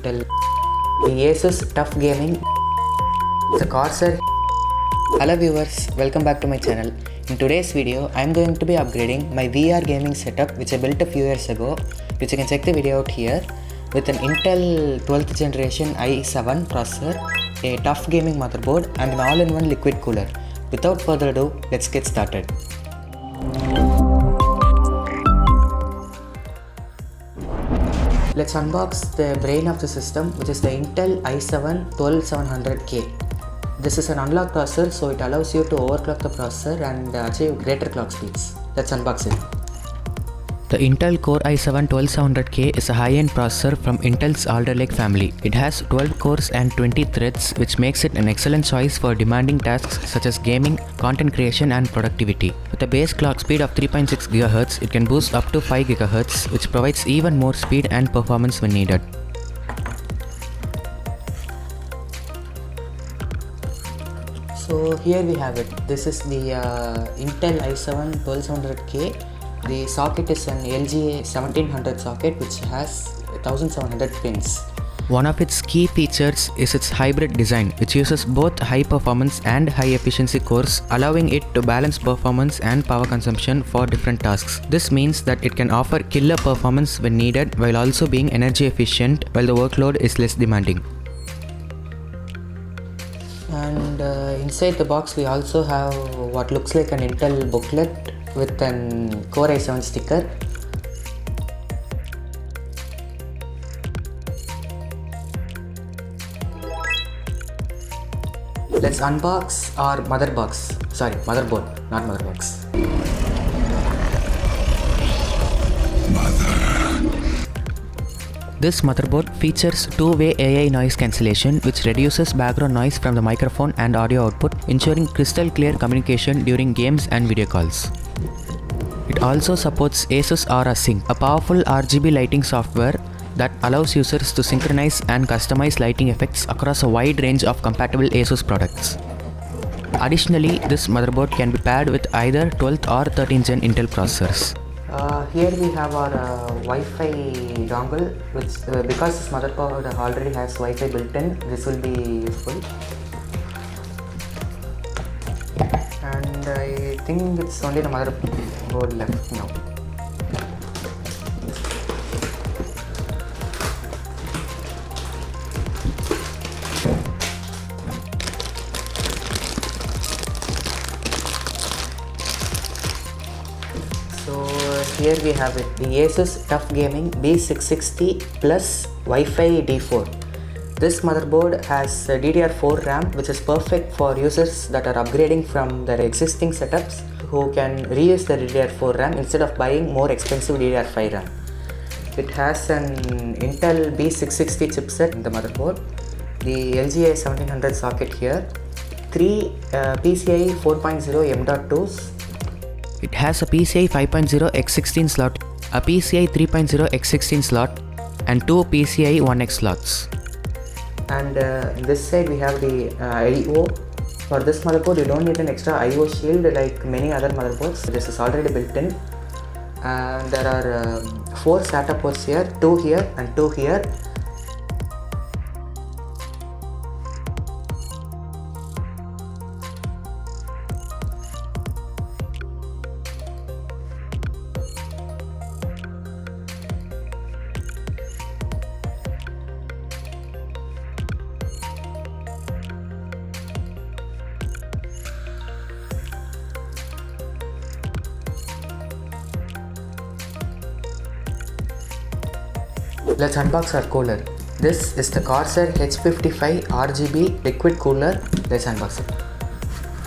Intel, the Asus Tough Gaming, the Corsair. Hello viewers, welcome back to my channel. In today's video, I am going to be upgrading my VR gaming setup which I built a few years ago, which you can check the video out here, with an Intel 12th generation i7 processor, a tough gaming motherboard and an all-in-one liquid cooler. Without further ado, let's get started. Let's unbox the brain of the system, which is the Intel i7 12700K. This is an unlock processor, so it allows you to overclock the processor and achieve greater clock speeds. Let's unbox it. The Intel Core i7 12700K is a high-end processor from Intel's Alder Lake family. It has 12 cores and 20 threads, which makes it an excellent choice for demanding tasks such as gaming, content creation and productivity. With a base clock speed of 3.6 GHz, it can boost up to 5 GHz, which provides even more speed and performance when needed. So here we have it. This is the Intel i7 12700K. The socket is an LGA 1700 socket which has 1700 pins. One of its key features is its hybrid design, which uses both high performance and high efficiency cores, allowing it to balance performance and power consumption for different tasks. This means that it can offer killer performance when needed while also being energy efficient while the workload is less demanding. And inside the box we also have what looks like an Intel booklet with an Core i7 sticker. Let's unbox our motherboard, not motherbox. This motherboard features two-way AI noise cancellation, which reduces background noise from the microphone and audio output, ensuring crystal clear communication during games and video calls. It also supports Asus Aura Sync, a powerful RGB lighting software that allows users to synchronize and customize lighting effects across a wide range of compatible Asus products. Additionally, this motherboard can be paired with either 12th or 13th gen Intel processors. Here we have our Wi-Fi dongle, which because this motherboard already has Wi-Fi built in, this will be useful. And I think it's only the motherboard left now. So here we have it, the Asus Tough Gaming B660 plus Wi-Fi D4. This motherboard has DDR4 RAM, which is perfect for users that are upgrading from their existing setups who can reuse the DDR4 RAM instead of buying more expensive DDR5 RAM. It has an Intel B660 chipset in the motherboard, the LGA 1700 socket here, 3 PCIe 4.0 M.2s. It has a PCIe 5.0 x16 slot, a PCIe 3.0 x16 slot, and 2 PCIe 1x slots. And in this side we have the I/O. For this motherboard you don't need an extra I/O shield like many other motherboards. This is already built in, and there are 4 SATA ports here, 2 here and 2 here. Let's unbox our cooler. This is the Corsair H55 RGB liquid cooler. Let's unbox it.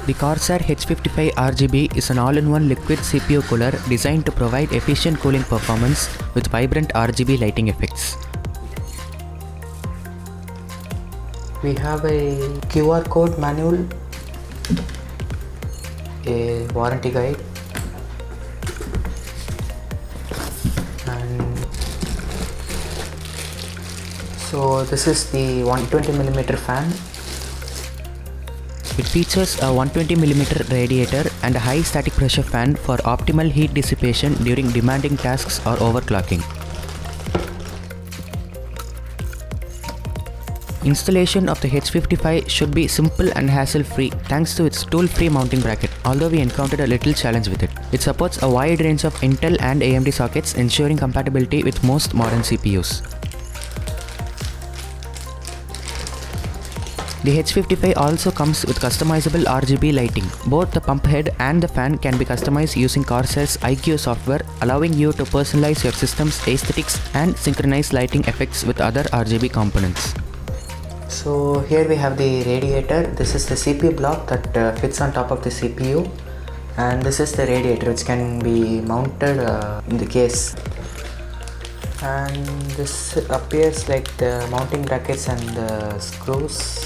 The Corsair H55 RGB is an all-in-one liquid CPU cooler designed to provide efficient cooling performance with vibrant RGB lighting effects. We have a QR code manual, a warranty guide, and so this is the 120mm fan. It features a 120mm radiator and a high static pressure fan for optimal heat dissipation during demanding tasks or overclocking. Installation of the H55 should be simple and hassle-free thanks to its tool-free mounting bracket, although we encountered a little challenge with it. It supports a wide range of Intel and AMD sockets, ensuring compatibility with most modern CPUs. The H55 also comes with customizable RGB lighting. Both the pump head and the fan can be customized using Corsair's IQ software, allowing you to personalize your system's aesthetics and synchronize lighting effects with other RGB components. So here we have the radiator. This is the CPU block that fits on top of the CPU, and this is the radiator which can be mounted in the case. And this appears like the mounting brackets and the screws.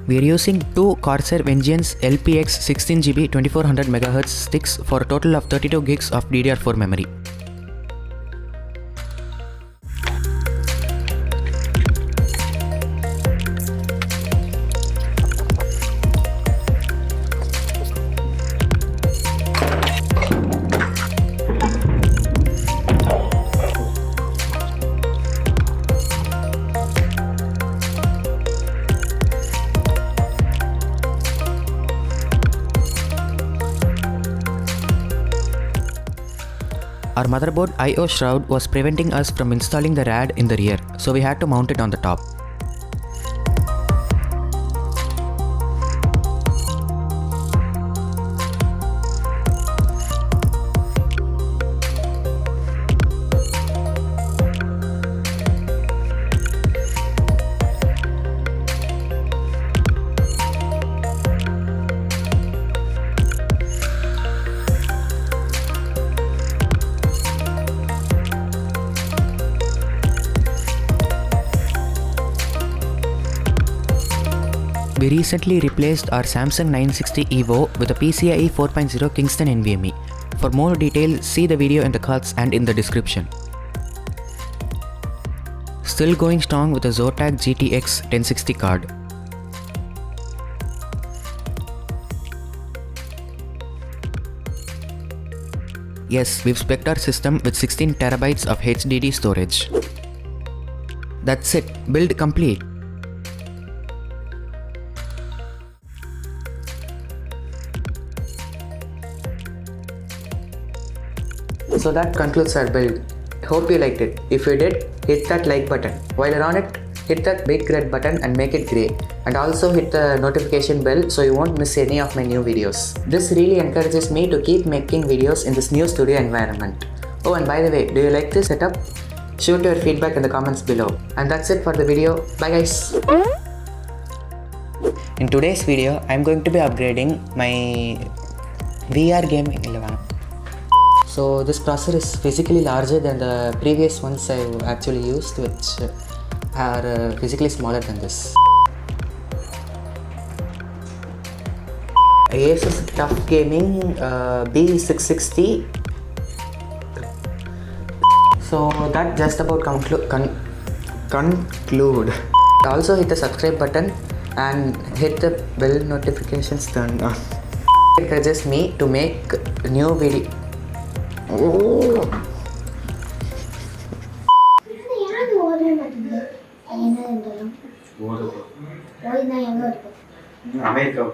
We are using two Corsair Vengeance LPX 16GB 2400MHz sticks for a total of 32 gigs of DDR4 memory. Our motherboard I/O shroud was preventing us from installing the rad in the rear, so we had to mount it on the top. We recently replaced our Samsung 960 EVO with a PCIe 4.0 Kingston NVMe. For more details, see the video in the cards and in the description. Still going strong with a Zotac GTX 1060 card. Yes, we've spec'd our system with 16TB of HDD storage. That's it, build complete. So that concludes our build. Hope you liked it. If you did, hit that like button. While you're on it, hit that big red button and make it grey. And also hit the notification bell so you won't miss any of my new videos. This really encourages me to keep making videos in this new studio environment. Oh, and by the way, do you like this setup? Shoot your feedback in the comments below. And that's it for the video. Bye guys. In today's video, I'm going to be upgrading my VR gaming 11. So this processor is physically larger than the previous ones I've actually used, which are physically smaller than this. Asus TUF Gaming B660. So that just about conclude. Also hit the subscribe button and hit the bell notifications turned on. It encourages me to make new video. America.